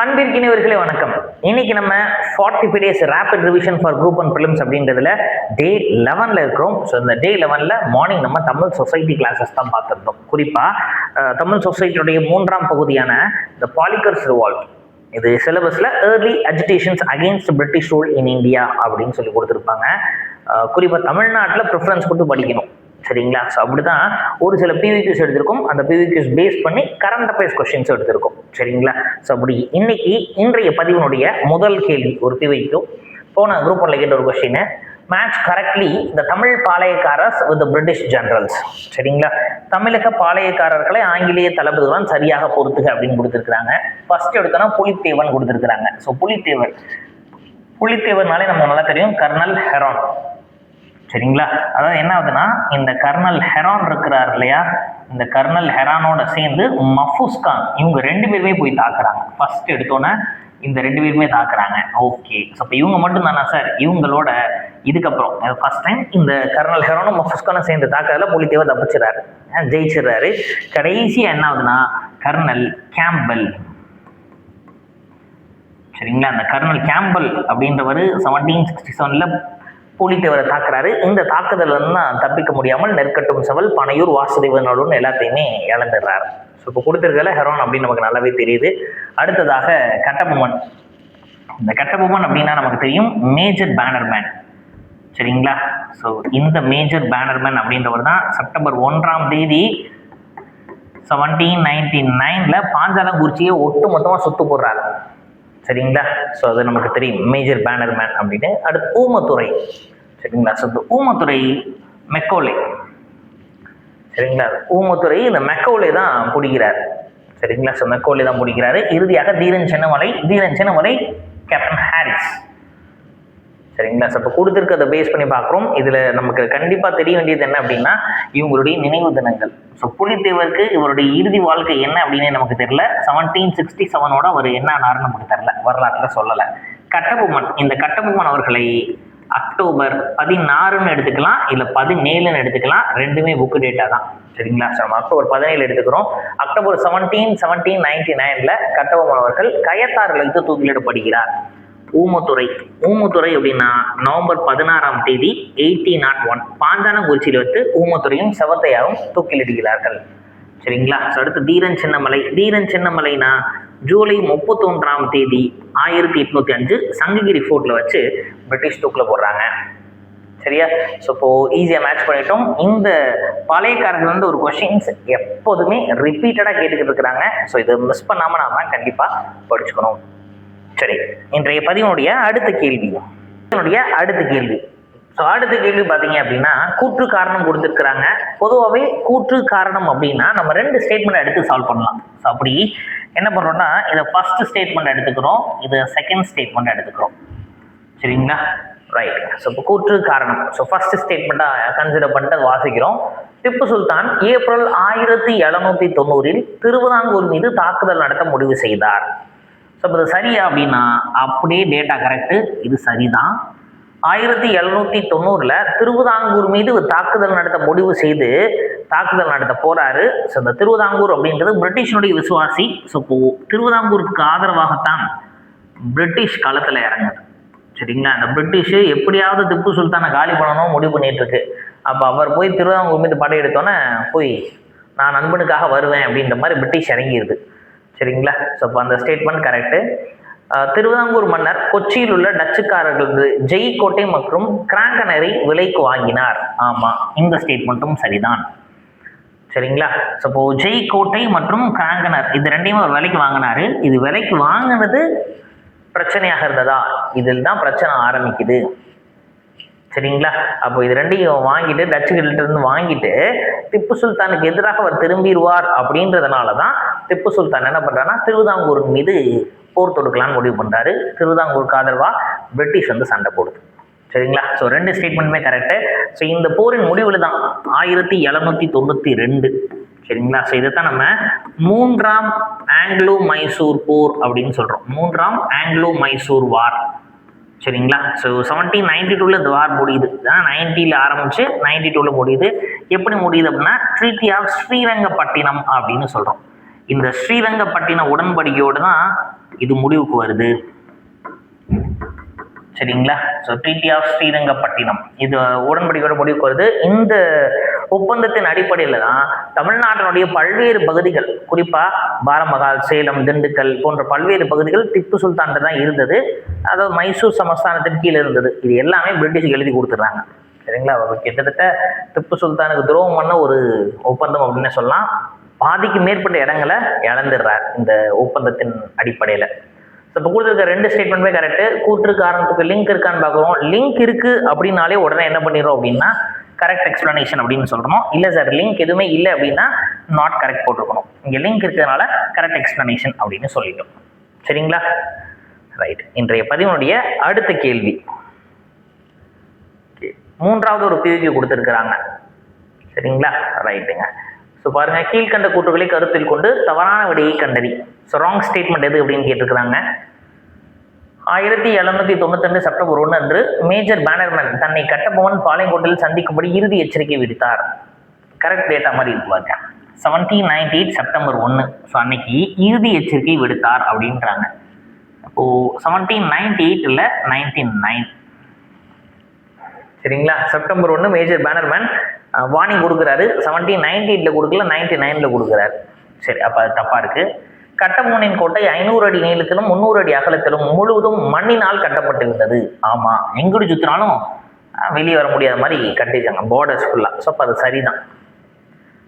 அன்பிற்கினியவர்களே வணக்கம். இன்னைக்கு நம்ம 45 days rapid revision for group and films அப்படின்றதுல டே 11ல இருக்கிறோம். ஸோ இந்த டே 11ல மார்னிங் நம்ம தமிழ் சொசைட்டி கிளாஸஸ் தான் பார்த்துருந்தோம். குறிப்பாக தமிழ் சொசைட்டியுடைய 3ஆம் பகுதியான த பாலிகர்ஸ் ரிவால்ட், இது சிலபஸ்ல early agitations against British rule in India அப்படின்னு சொல்லி கொடுத்துருப்பாங்க. குறிப்பாக தமிழ்நாட்டில் ப்ரிஃபரன்ஸ் கொடுத்து படிக்கணும், சரிங்களா? ஸோ அப்படிதான் ஒரு சில பிவிக்யூஸ் எடுத்திருக்கும். அந்த பிவிக்யூஸ் பேஸ் பண்ணி கரண்ட் அஃபேர்ஸ் கொஸ்டின்ஸ் எடுத்திருக்கும், சரிங்களா? ஸோ அப்படி இன்றைய பதிவினுடைய முதல் கேள்வி ஒரு பிவிக்யூ. போன குரூப் ஒன்ல கேட்ட ஒரு question, match correctly the Tamil பாளையக்காரர்ஸ் வித் பிரிட்டிஷ் ஜெனரல்ஸ், சரிங்களா? தமிழக பாளையக்காரர்களை ஆங்கிலேய தளபதிகளுடன் சரியாக பொறுத்துக அப்படின்னு கொடுத்துருக்காங்க. ஃபர்ஸ்ட் எடுத்தோன்னா புலித்தேவன் கொடுத்துருக்காங்க. ஸோ புலித்தேவர்னாலே நமக்கு நல்லா தெரியும், கர்னல் ஹெரான், சரிங்களா? அதாவது என்ன ஆகுதுன்னா, இந்த கர்னல் ஹெரான் இருக்கிறார் இல்லையா, இந்த கர்னல் ஹெரானோட சேர்ந்து மஃபூஸ் கான், இவங்க 2 பேருமே போய் தாக்குறாங்க. ஃபர்ஸ்ட் எடுத்தோன்னே இந்த 2 பேருமே தாக்குறாங்க. ஓகே, ஸோ இப்போ இவங்க மட்டும் தானா சார்? இவங்களோட இதுக்கப்புறம் ஃபர்ஸ்ட் டைம் இந்த கர்னல் ஹெரானும் மஃபூஸ் கானும் சேர்ந்து தாக்குறதுல புலித்தேவர் தப்பிச்சிடறாரு, ஜெயிச்சிடறாரு. கடைசியாக என்ன ஆகுதுன்னா, கர்னல் கேம்பல், சரிங்களா? அந்த கர்னல் கேம்பல் அப்படின்றவர் 1767ல் புலித்தேவரை தாக்குறாரு. இந்த தாக்குதல் தான் தப்பிக்க முடியாமல் நெற்கட்டும் செவல், பனையூர், வாசுதேவனோடு எல்லாத்தையுமே இழந்துடுறாரு. ஸோ இப்போ கொடுத்துருக்கல ஹெரான் அப்படின்னு நமக்கு நல்லாவே தெரியுது. அடுத்ததாக கட்டபொம்மன். இந்த கட்டபொம்மன் அப்படின்னா நமக்கு தெரியும் மேஜர் பேனர்மேன், சரிங்களா? ஸோ இந்த மேஜர் பேனர்மேன் அப்படின்றவர் தான் செப்டம்பர் 1ஆம் தேதி 1799ல் பாஞ்சாலங்குறிச்சியை ஒட்டு மொத்தமாக சுத்து போடுறாரு, சரிங்களா? ஸோ அது நமக்கு தெரியும் மேஜர் பேனர்மேன் அப்படின்னு. அடுத்து ஊமத்துறை, சரிங்களா? ஸோ இந்த ஊமத்துறை மெக்கோலே, சரிங்களா? ஊமத்துறை இந்த மெக்கோலே தான் பிடிக்கிறார், சரிங்களா? ஸோ மெக்கோலே தான் பிடிக்கிறாரு. இறுதியாக தீரன் சின்னமலை கேப்டன் ஹாரிஸ், சரிங்களா? ஸோ இப்போ கொடுத்துருக்கதை பேஸ் பண்ணி பார்க்குறோம். இதில் நமக்கு கண்டிப்பாக தெரிய வேண்டியது என்ன அப்படின்னா, இவங்களுடைய நினைவு தினங்கள். ஸோ புலித்தேவருக்கு இவருடைய இறுதி வாழ்க்கை என்ன அப்படின்னு நமக்கு தெரியல. 1767ஓட அவர் என்ன ஆனார்னு நமக்கு தெரியல, வரலாற்றில் சொல்லலை. இந்த கட்டபொம்மன் அவர்களை அக்டோபர் 16ன்னு எடுத்துக்கலாம், இல்லை 17ன்னு எடுத்துக்கலாம், ரெண்டுமே புக்கு டேட்டா தான், சரிங்களா? ஸோ நம்ம அக்டோபர் 17 எடுத்துக்கிறோம். அக்டோபர் 1799ல் கட்டபொம்மன் அவர்கள் கயத்தாரில் வைத்து தூக்கிலிடப்படுகிறார். ஊமத்துறை அப்படின்னா நவம்பர் 16ஆம் தேதி 1801 பாஞ்சாலங்குறிச்சியில் வைத்து ஊமத்துறையும் செவத்தையாவும் தூக்கிலிடுகிறார்கள், சரிங்களா? ஸோ அடுத்து தீரன் சின்னமலைனா ஜூலை 31ஆம் தேதி 1805 சங்ககிரி ஃபோர்ட்டில் வச்சு பிரிட்டிஷ் தூக்கில் போடுறாங்க, சரியா? ஸோ இப்போ ஈஸியாக மேட்ச் பண்ணிட்டோம். இந்த பாளையக்காரர்கள் ஒரு கொஸ்டின்ஸ் எப்போதுமே ரிப்பீட்டடாக கேட்டுக்கிட்டு இருக்கிறாங்க. ஸோ இதை மிஸ் பண்ணாமல் நாம கண்டிப்பாக படிச்சுக்கணும். சரி, இன்றைய பதிவினுடைய அடுத்த கேள்வி. ஸோ அடுத்த கேள்வி பார்த்தீங்க அப்படின்னா, கூற்று காரணம் கொடுத்துருக்குறாங்க. பொதுவாகவே கூற்று காரணம் அப்படின்னா நம்ம 2 ஸ்டேட்மெண்ட் எடுத்து சால்வ் பண்ணலாம். ஸோ அப்படி என்ன பண்ணுறோம்னா, இதை ஃபர்ஸ்ட் ஸ்டேட்மெண்ட் எடுத்துக்கிறோம், இது செகண்ட் ஸ்டேட்மெண்ட் எடுத்துக்கிறோம், சரிங்களா? ரைட். ஸோ இப்போ கூற்று காரணம், ஸோ ஃபர்ஸ்ட் ஸ்டேட்மெண்ட்டாக கன்சிடர் பண்ணிட்டு வாசிக்கிறோம். திப்பு சுல்தான் ஏப்ரல் 1790 திருவிதாங்கூர் மீது தாக்குதல் நடத்த முடிவு செய்தார். ஸோ இப்போ இது சரியா அப்படின்னா அப்படியே டேட்டா கரெக்டு, இது சரிதான். 1790ல் திருவிதாங்கூர் மீது தாக்குதல் நடத்த முடிவு செய்து தாக்குதல் நடத்த போறாரு. ஸோ இந்த திருவிதாங்கூர் அப்படின்றது பிரிட்டிஷனுடைய விசுவாசி. ஸோ இப்போ திருவிதாங்கூருக்கு ஆதரவாகத்தான் பிரிட்டிஷ் களத்தில் இறங்குது, சரிங்களா? அந்த பிரிட்டிஷ் எப்படியாவது திப்பு சுல்தானை காலி பண்ணணும் முடிவு பண்ணிட்டு இருக்கு. அப்போ அவர் போய் திருவிதாங்கூர் மீது படையெடுத்தோன்னே போய் நான் நண்பனுக்காக வருவேன் அப்படின்ற மாதிரி பிரிட்டிஷ் இறங்கிடுது, சரிங்களா? ஸோ இப்போ அந்த ஸ்டேட்மெண்ட் கரெக்டு. திருவிதாங்கூர் மன்னர் கொச்சியில் உள்ள டச்சுக்காரர்களது ஜெய்கோட்டை மற்றும் கிராங்கனரை விலைக்கு வாங்கினார். ஆமாம், இந்த ஸ்டேட்மெண்ட்டும் சரிதான், சரிங்களா? ஸோ இப்போ ஜெய்கோட்டை மற்றும் கிராங்கனர் இது 2டையும் ஒரு விலைக்கு வாங்கினாரு. இது விலைக்கு வாங்கினது பிரச்சனையாக இருந்ததா? இதில் தான் பிரச்சனை ஆரம்பிக்குது, சரிங்களா? அப்போ இது 2டையும் வாங்கிட்டு டச்சுகிட்ட இருந்து வாங்கிட்டு திப்பு சுல்தானுக்கு எதிராக அவர் திரும்பிடுவார் அப்படின்றதுனால தான் திப்பு சுல்தான் என்ன பண்றாருன்னா திருவிதாங்கூர் மீது போர் தொடுக்கலான்னு முடிவு பண்றாரு. திருவிதாங்கூருக்கு ஆதரவா பிரிட்டிஷ் சண்டை போடுது, சரிங்களா? So 2 ஸ்டேட்மெண்ட்டுமே correct. ஸோ இந்த போரின் முடிவில் தான் 1792, சரிங்களா? ஸோ இதைத்தான் நம்ம 3ஆம் ஆங்கிலோ மைசூர் போர் அப்படின்னு சொல்றோம். 3ஆம் ஆங்கிலோ மைசூர் வார், சரிங்களா? ஸோ 1792 இந்த வார் முடியுது. 90ல் ஆரம்பிச்சு 92ல் முடியுது. எப்படி முடியுது அப்படின்னா ட்ரீட்டி ஆஃப் ஸ்ரீரங்கப்பட்டினம் அப்படின்னு சொல்றோம். இந்த ஸ்ரீரங்கப்பட்டின உடன்படிக்கையோடு தான் இது முடிவுக்கு வருது. சரிங்களா? ஸோ ட்ரீட்டி ஆஃப் ஸ்ரீரங்கப்பட்டினம் இது உடன்படிக்கையோட முடிவுக்கு வருது. இந்த ஒப்பந்தத்தின் அடிப்படையில் தான் தமிழ்நாட்டினுடைய பல்வேறு பகுதிகள், குறிப்பாக பாரமகால், சேலம், திண்டுக்கல் போன்ற பல்வேறு பகுதிகள் திப்பு சுல்தான்கிட்ட தான் இருந்தது. அதாவது மைசூர் சமஸ்தானத்தின் கீழே இருந்தது. இது எல்லாமே பிரிட்டிஷ் எழுதி கொடுத்துட்றாங்க. சரிங்களா? கிட்டத்தட்ட திப்பு சுல்தானுக்கு துரோகம் பண்ண ஒரு ஒப்பந்தம் அப்படின்னு சொல்லலாம். பாதிக்கு மேற்பட்ட இடங்களை இழந்துடுறார் இந்த ஒப்பந்தத்தின் அடிப்படையில். இப்போ கொடுத்துருக்க 2 ஸ்டேட்மெண்ட்டுமே கரெக்டு. கூற்று காரணத்துக்கு லிங்க் இருக்கான்னு பார்க்குறோம். லிங்க் இருக்குது அப்படின்னாலே உடனே என்ன பண்ணிடுறோம் அப்படின்னா கரெக்ட் எக்ஸ்ப்ளனேஷன் அப்படின்னு சொல்கிறோம். இல்லை சார் லிங்க் எதுவுமே இல்லை அப்படின்னா நாட் கரெக்ட் போட்டிருக்கணும். இங்கே லிங்க் இருக்கிறதுனால கரெக்ட் எக்ஸ்ப்ளனேஷன் அப்படின்னு சொல்லிட்டோம். சரிங்களா? ரைட். இன்றைய பதிவினுடைய அடுத்த கேள்வி, 3வது ஒரு பிரிவு கொடுத்துருக்குறாங்க. சரிங்களா? ரைட்டுங்க. ஸோ பாருங்க, கீழ்கண்ட கூற்றுகளை கருத்தில் கொண்டு தவறான விடையை கண்டறி. ஸோ ராங் ஸ்டேட்மெண்ட் எது அப்படின்னு கேட்டிருக்கிறாங்க. 1792 செப்டம்பர் 1 அன்று மேஜர் பேனர்மேன் தன்னை கட்டபொம்மன் பாளையங்கோட்டையில் சந்திக்கும்படி இறுதி எச்சரிக்கை விடுத்தார். கரெக்ட் டேட்டா மாதிரி இருக்குவாங்க. 1798 செப்டம்பர் 1. ஸோ அன்னைக்கு இறுதி எச்சரிக்கை விடுத்தார் அப்படின்றாங்க. அப்போ 1798 99. சரிங்களா? செப்டம்பர் 1 மேஜர் பேனர்மேன் வார்னிங் கொடுக்குறாரு. 1798 கொடுக்கல, 99 கொடுக்குறாரு. சரி, அப்போ அது தப்பா இருக்கு. கட்டபொம்மனின் கோட்டை 500 அடி நீளத்திலும் 300 அடி அகலத்திலும் முழுவதும் மண்ணினால் கட்டப்பட்டிருந்தது. ஆமா, எங்கடி சுத்தினாலும் வெளியே வர முடியாத மாதிரி கட்டிருக்காங்க பார்டர்ஸ் ஃபுல்லா. ஸோ அப்போ அது சரிதான்.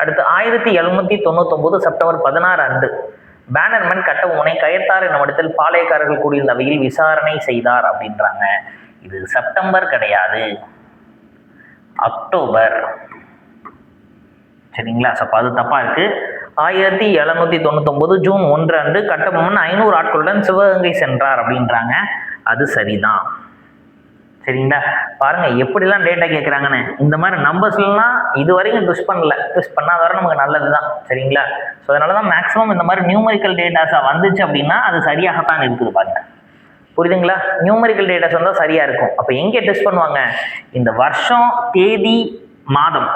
அடுத்து 1799 செப்டம்பர் 16 அன்று பேனர்மேன் கட்டபொம்மனை கயத்தார் என்னும் இடத்தில் பாளையக்காரர்கள் கூடியிருந்த அவையில் விசாரணை செய்தார் அப்படின்றாங்க. இது செப்டம்பர் கிடையாது, அக்டோபர். சரிங்களா? ஸோ அப்போ அது தப்பா இருக்கு. 1799 ஜூன் 1 அன்று கட்டபொம்மன் 500 ஆட்களுடன் சிவகங்கை சென்றார் அப்படின்றாங்க. அது சரிதான். சரிங்களா? பாருங்க எப்படிலாம் டேட்டா கேட்குறாங்கன்னு. இந்த மாதிரி நம்பர்ஸ்லாம் இது வரைக்கும் ட்விஸ்ட் பண்ணல. ட்விஸ்ட் பண்ணாத வரை நமக்கு நல்லது தான். சரிங்களா? ஸோ அதனால தான் மேக்ஸிமம் இந்த மாதிரி நியூமரிக்கல் டேட்டாஸாக வந்துச்சு அப்படின்னா அது சரியாகத்தான் இருக்குது. பாருங்க, புரியுதுங்களா? நியூமரிக்கல் டேட்டாஸ் வந்தால் சரியா இருக்கும். அப்போ எங்கே டெஸ்ட் பண்ணுவாங்க? இந்த வருஷம், தேதி, மாதம்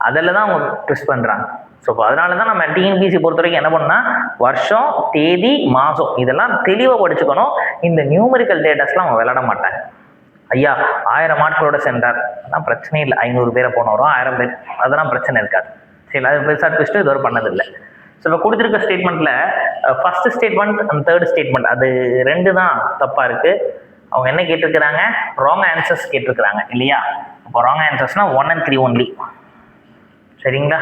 அதில் தான் அவங்க டெஸ்ட் பண்ணுறாங்க. ஸோ அதனால தான் நம்ம டிஎன்பிசி பொறுத்த வரைக்கும் என்ன பண்ணா, வருஷம், தேதி, மாதம் இதெல்லாம் தெளிவாக படிச்சுக்கணும். இந்த நியூமரிக்கல் டேட்டாஸ்லாம் அவங்க விளையாட மாட்டாங்க. ஐயா 1000 ஆட்களோட சென்றார், அதெல்லாம் பிரச்சனை இல்லை. 500 பேரை போனவரும் 1000 பேர், அதெல்லாம் பிரச்சனை இருக்காது. சரி, அது பெருசாக ட்விஸ்ட்டு இதுவரை பண்ணதில்லை. ஸோ இப்போ கொடுத்துருக்க ஸ்டேட்மெண்ட்டில் first statement and third statement அது 2 தான் தப்பாக இருக்குது. அவங்க என்ன கேட்டிருக்கிறாங்க? ராங் ஆன்சர்ஸ் கேட்டிருக்கிறாங்க இல்லையா? அப்போ ராங் ஆன்சர்ஸ்னால் 1 and 3 ஒன்லி. சரிங்களா?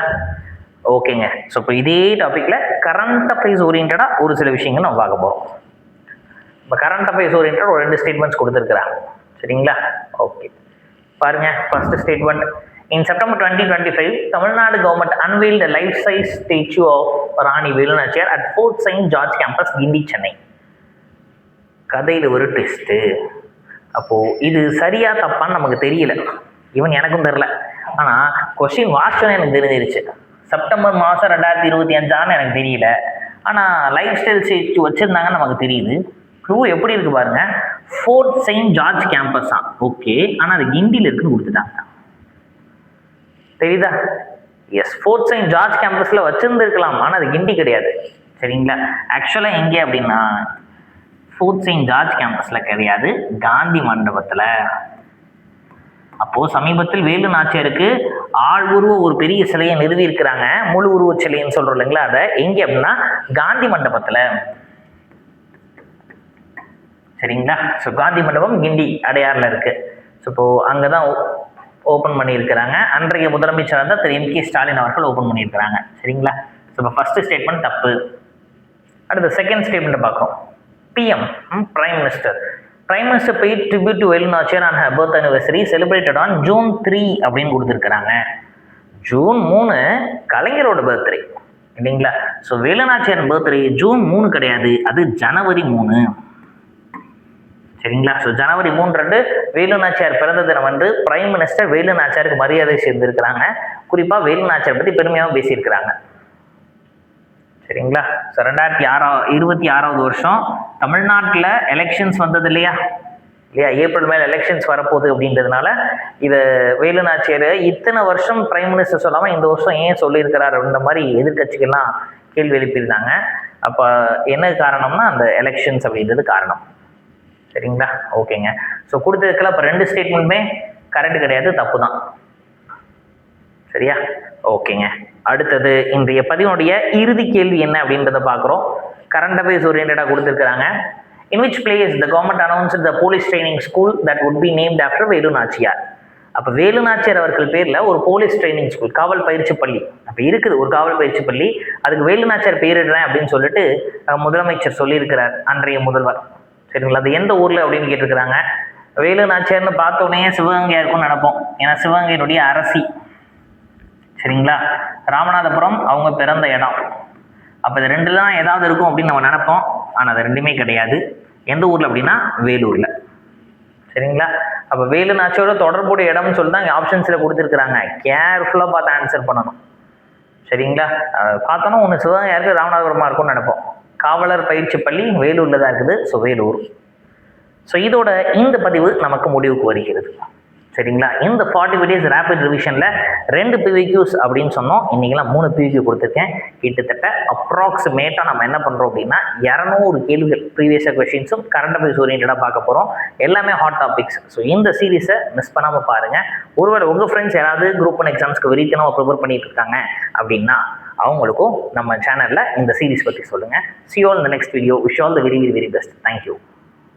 ஓகேங்க. ஸோ இப்போ இதே டாப்பிக்கில் கரண்ட் அஃபேர்ஸ் ஓரியன்டாக ஒரு சில விஷயங்கள் நம்ம பார்க்க போகிறோம். இப்போ கரண்ட் அஃபேர்ஸ் ஓரியன்டாக ஒரு 2 ஸ்டேட்மெண்ட்ஸ் கொடுத்துருக்குறாங்க. சரிங்களா? ஓகே, பாருங்க. First statement, in September 2025, Tamil Nadu government unveiled a life-size statue of Rani Velu Nachiyar at Fort St. George campus, Gindi, Chennai. கதையில் ஒரு ட்விஸ்ட்டு. அப்போது இது சரியா தப்பான்னு நமக்கு தெரியல. ஈவன் எனக்கும் தெரில. ஆனால் கொஸ்டின் வாட்சன்னு எனக்கு தெரிஞ்சிருச்சு. செப்டம்பர் மாதம் 2025 எனக்கு தெரியல. ஆனால் லைஃப் ஸ்டைல் ஸ்டேச்சு வச்சுருந்தாங்கன்னு நமக்கு தெரியுது. க்ளூ எப்படி இருக்குது பாருங்க. ஃபோர்ட் செயின்ட் ஜார்ஜ் கேம்பஸ் தான். ஓகே, ஆனால் அது கிண்டியில் இருக்குன்னு கொடுத்துட்டாங்க. தெரியுதா? எஸ், ஃபோர்ட் செயின்ட் ஜார்ஜ் கேம்பஸில் வச்சுருந்துருக்கலாம், ஆனால் அது கிண்டி கிடையாது. சரிங்களா? ஆக்சுவலாக எங்கே அப்படின்னா ஃபோர்ட் செயின்ட் ஜார்ஜ் கேம்பஸில் கிடையாது, காந்தி மண்டபத்தில். அப்போது சமீபத்தில் வேலு நாச்சியாருக்கு ஆள் உருவ ஒரு பெரிய சிலையை நிறுவி இருக்கிறாங்க. முழு உருவ சிலைன்னு சொல்கிறோம் இல்லைங்களா? அதை எங்கே அப்படின்னா காந்தி மண்டபத்தில். சரிங்களா? ஸோ காந்தி மண்டபம் கிண்டி அடையாறில் இருக்குது. ஸோ இப்போது அங்கே தான் ஓப்பன் பண்ணியிருக்கிறாங்க. அன்றைய முதலமைச்சர் தான் திரு M.K. ஸ்டாலின் அவர்கள் ஓப்பன் பண்ணியிருக்கிறாங்க. சரிங்களா? ஸோ இப்போ ஃபர்ஸ்ட் ஸ்டேட்மெண்ட் தப்பு. அடுத்த செகண்ட் ஸ்டேட்மெண்ட்டை பார்க்குறோம். PM prime minister paid tribute to Velu Nachiyar on her birth anniversary celebrated on June 3 அப்படின்னு கொடுத்துருக்குறாங்க. ஜூன் 3 கலைஞரோட பர்த்டே இல்லைங்களா? So Velu Nachiyar birthday June 3 கிடையாது, அது ஜனவரி 3. சரிங்களா? ஸோ ஜனவரி 3 வேலு நாச்சியார் பிறந்த தினம் வந்து பிரைம் மினிஸ்டர் வேலு நாச்சியாருக்கு மரியாதை செய்திருக்கிறாங்க. குறிப்பாக வேலு நாச்சியார் பற்றி பெருமையாகவும் பேசியிருக்கிறாங்க. சரிங்களா? ஸோ 2026 வருஷம் தமிழ்நாட்டில் எலெக்ஷன்ஸ் வந்தது இல்லையா? ஏப்ரல் மேலே எலெக்ஷன்ஸ் வரப்போகுது அப்படின்றதுனால இதை வேலு நாச்சியார் இத்தனை வருஷம் பிரைம் மினிஸ்டர் சொல்லாமல் இந்த வருஷம் ஏன் சொல்லியிருக்கிறார் அப்படின்ற மாதிரி எதிர்கட்சிகள்லாம் கேள்வி எழுப்பியிருந்தாங்க. அப்போ என்ன காரணம்னா அந்த எலெக்ஷன்ஸ் அப்படின்றது காரணம். சரிங்களா? ஓகேங்க. ஸோ கொடுத்ததுக்கெல்லாம் இப்போ 2 ஸ்டேட்மெண்ட்டுமே கரெக்ட் கிடையாது, தப்பு தான். சரியா? ஓகேங்க. அடுத்தது இன்றைய பதிவுடைய இறுதி கேள்வி என்ன அப்படின்றத பார்க்குறோம். கரண்ட் அஃபேர்ஸ் ஓரியன்டாக கொடுத்துருக்காங்க. In which place the government announced the police training school that would be named after Velu Nachiyar. அப்போ வேலு நாச்சியார் அவர்கள் பேரில் ஒரு போலீஸ் ட்ரைனிங் ஸ்கூல், காவல் பயிற்சி பள்ளி அப்போ இருக்குது, ஒரு காவல் பயிற்சி பள்ளி. அதுக்கு வேலு நாச்சியார் பேரிடுறேன் அப்படின்னு சொல்லிட்டு முதலமைச்சர் சொல்லியிருக்கிறார், அன்றைய முதல்வர். சரிங்களா? அது எந்த ஊரில் அப்படின்னு கேட்டிருக்கிறாங்க. வேலு நாச்சியார்னு பார்த்த உடனே சிவகங்கையாக இருக்கும்னு நினைப்போம், ஏன்னா சிவகங்கையினுடைய அரசி. சரிங்களா? ராமநாதபுரம் அவங்க பிறந்த இடம். அப்போ இது 2 தான் ஏதாவது இருக்கும் அப்படின்னு நம்ம நினைப்போம், ஆனால் அது 2மே கிடையாது. எந்த ஊரில் அப்படின்னா வேலூரில். சரிங்களா? அப்போ வேலு நாச்சியோட தொடர்புடைய இடம்னு சொல்லி தான் ஆப்ஷன்ஸில் கொடுத்துருக்குறாங்க. கேர்ஃபுல்லாக பார்த்து ஆன்சர் பண்ணணும். சரிங்களா? பார்த்தோன்னா ஒன்று சிவகங்கையாக இருக்குது, ராமநாதபுரமாக இருக்கும்னு நினைப்போம். காவலர் பயிற்சி பள்ளி வேலூரில் தான் இருக்குது. ஸோ வேலூர். ஸோ இதோட இந்த பதிவு நமக்கு முடிவுக்கு வருகிறது. சரிங்களா? இந்த 40 வீடியோஸ் ரேபிட் ரிவிஷனில் 2 PVQs அப்படின்னு சொன்னோம். இன்றைக்கெல்லாம் 3 PVQ கொடுத்துருக்கேன். கிட்டத்தட்ட அப்ராக்சிமேட்டாக நம்ம என்ன பண்ணுறோம் அப்படின்னா 200 கேள்விகள் ப்ரீவியஸாக கொஷின்ஸும் கரண்ட் அஃபேர்ஸ் ஓரியன்டாக பார்க்க போகிறோம். எல்லாமே ஹாட் டாபிக்ஸ். ஸோ இந்த சீரீஸை மிஸ் பண்ணாமல் பாருங்கள். ஒருவேளை உங்கள் ஃப்ரெண்ட்ஸ் யாராவது குரூப் 1 எக்ஸாம்ஸ்க்கு வெறித்தனமாக ப்ரிப்பேர் பண்ணிட்டு இருக்காங்க அப்படின்னா அவங்களுக்கும் நம்ம சேனலில் இந்த சீரீஸ் பற்றி சொல்லுங்கள். See you all in the next video. Wish you all the very, very, very best. Thank you.